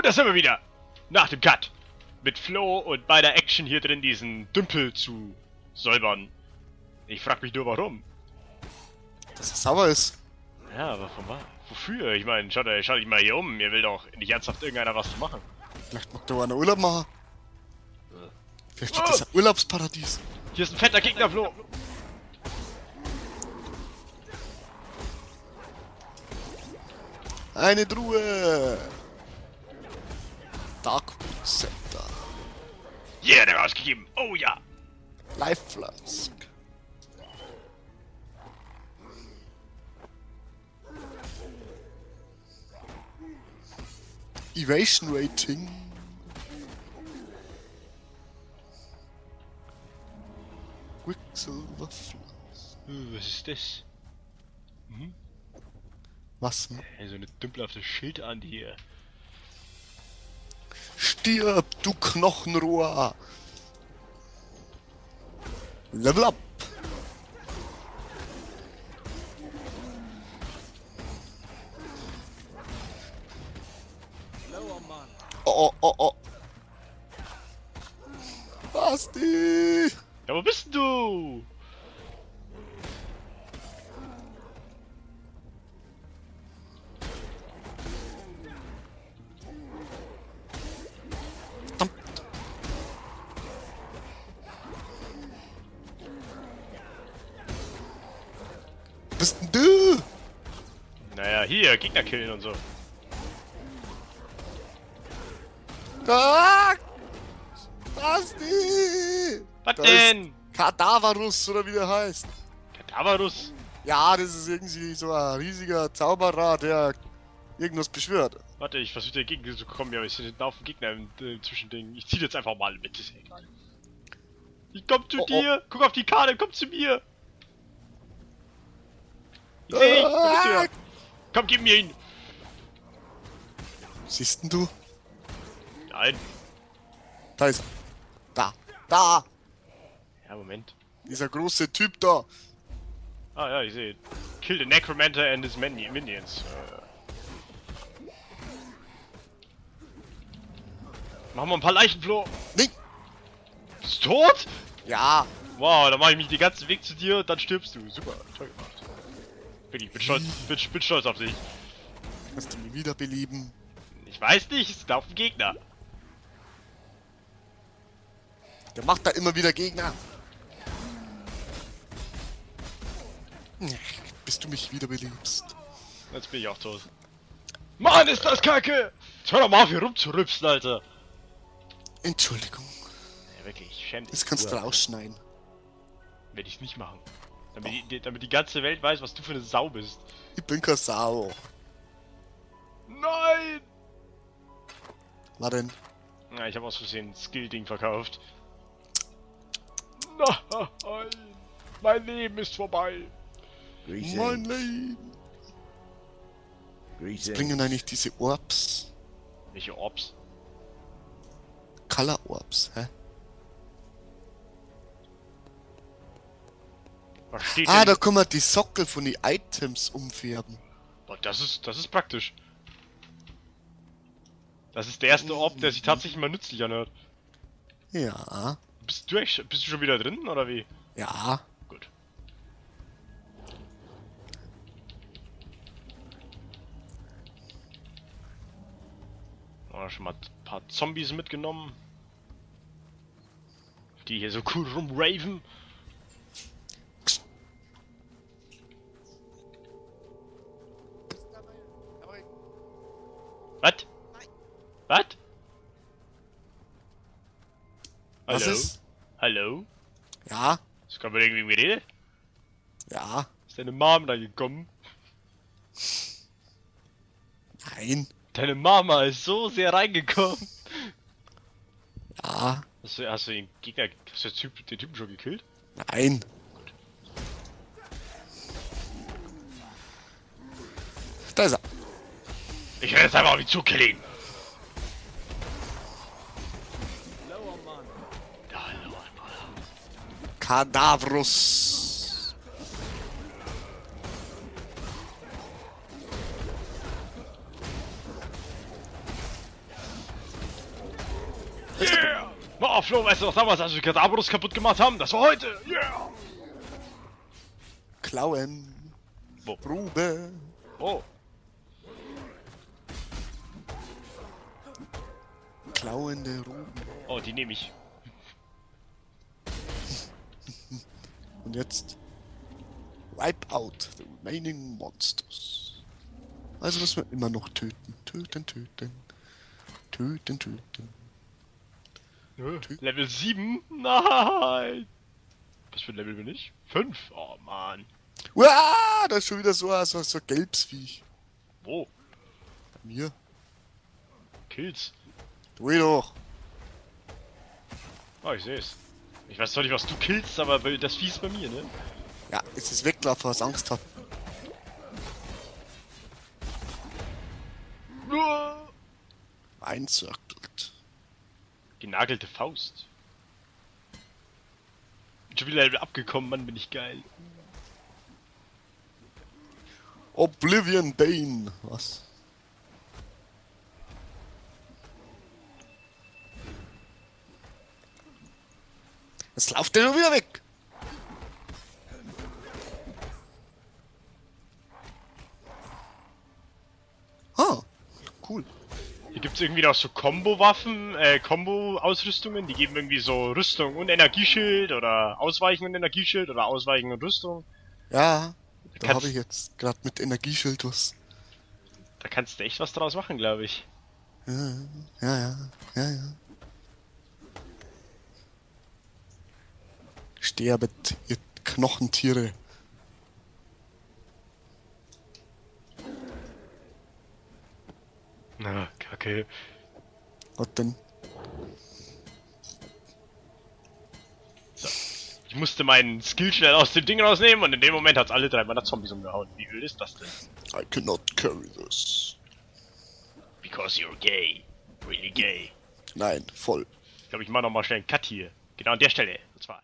da sind wir wieder. Nach dem Cut. Mit Flo und bei der Action hier drin diesen Dümpel zu säubern. Ich frag mich nur warum. Dass es sauer ist. Ja, aber wofür? Ich meine, schau dich mal hier um. Mir will doch nicht ernsthaft irgendeiner was zu machen. Vielleicht mag da einer Urlaub machen. Vielleicht wird das ein Urlaubsparadies. Hier ist ein fetter Gegner, Flo. Eine Truhe. Darkwood Center. Yeah, der war ausgegeben. Oh ja. Life Flask. Evasion Rating. Quicksilver Flask. Was ist das? Hm? Was? Hey, so eine dümpelhafte Schild an hier. Stirb, du Knochenrohr! Level up! Oh, oh, oh! Basti! Ja, wo bist denn du? Verdammt! Wo bist denn du? Naja, hier, Gegner killen und so. Ah! Basti! Was Da denn? Kadaverus oder wie der heißt. Kadaverus? Ja, das ist irgendwie so ein riesiger Zauberer, der irgendwas beschwört. Warte, ich versuche dagegen zu kommen, ja, ich sehe den Haufen Gegner im Zwischending. Ich zieh jetzt einfach mal mit, ist ja egal. Ich komm zu dir, guck auf die Karte, komm zu mir. Hey, wo bist du ja? Komm, gib mir ihn. Siehst denn du? Nein. Da ist er. Da. Da! Ja, Moment. Dieser große Typ da. Ah ja, ich sehe. Kill the Necromancer and his minions. Machen wir ein paar Leichen, Flo. Nee! Bist du tot? Ja! Wow, dann mache ich mich den ganzen Weg zu dir und dann stirbst du. Super, toll gemacht. Wirklich, bin stolz auf dich. Kannst du mich wiederbeleben? Ich weiß nicht, es laufen Gegner. Der macht da immer wieder Gegner. Bis du mich wiederbelebst. Jetzt bin ich auch tot. Mann, ist das kacke! Hör doch mal auf, hier rumzurüpsen, Alter. Entschuldigung. Ja, wirklich, schäm dich. Das kannst du rausschneiden. Werde ich nicht machen. Damit die ganze Welt weiß, was du für eine Sau bist. Ich bin kein Sau. Nein! Was denn? Ja, ich habe aus Versehen ein Skill-Ding verkauft. Nein! Mein Leben ist vorbei. Mein Leben. Was bringen eigentlich diese Orbs? Welche Orbs? Color Orbs, hä? Was steht Ah, denn? da kann man die Sockel von den Items umfärben. Oh, das ist praktisch. Das ist der erste Orb, der sich tatsächlich mal nützlich anhört. Ja. Bist du schon wieder drin, oder wie? Ja. Gut. Schon mal ein paar Zombies mitgenommen. Die hier so cool rumraven. Was? Was? Was Hallo? ist? Hallo? Ja. Ist gerade irgendwie geredet? Ja. Ist deine Mom da gekommen? Nein. Deine Mama ist so sehr reingekommen. Ja. Hast du den Gegner, hast du den Typen schon gekillt? Nein. Da ist er. Ich werde jetzt einfach auf ihn zukillen. Kadavrus. Yeah! Oh, Flo, weißt du noch damals, als wir Kadaverus kaputt gemacht haben? Das war heute! Yeah! Klauen. Wo? Rube. Oh, Klauende Ruben. oh, die nehme ich. Und jetzt wipe out the remaining monsters. Also müssen wir immer noch töten. Töten, töten. Töten, töten. Level 7? Nein! Was für ein Level bin ich? 5? Oh, Mann. Uah, da ist schon wieder so ein Gelbsviech. Wo? Bei mir. Kills. Du geh doch. Oh, ich seh's. Ich weiß zwar nicht, was du killst, aber das Vieh ist bei mir, ne? Ja, jetzt ist weglaufen, was Angst hat. Einzirkelt. Genagelte Faust. Schon wieder Level abgekommen, Mann, bin ich geil. Oblivion Bane. Was? Jetzt lauft der schon wieder weg. Ah, cool. Hier gibt's irgendwie noch so Combo-Waffen, Combo-Ausrüstungen, die geben irgendwie so Rüstung und Energieschild oder Ausweichen und Energieschild oder Ausweichen und Rüstung. Ja, da Kannst- habe ich jetzt gerade mit Energieschild was. Da kannst du echt was draus machen, glaube ich. Ja, ja, ja, ja. Sterbet, ihr Knochentiere. Na, kacke. Was denn? Ich musste meinen Skill schnell aus dem Ding rausnehmen und in dem Moment hat's alle 3 meiner Zombies umgehauen. Wie öl ist das denn? I cannot carry this. Because you're gay. Really gay. Nein, voll. Ich glaube, ich mache nochmal schnell einen Cut hier. Genau an der Stelle. Und zwar.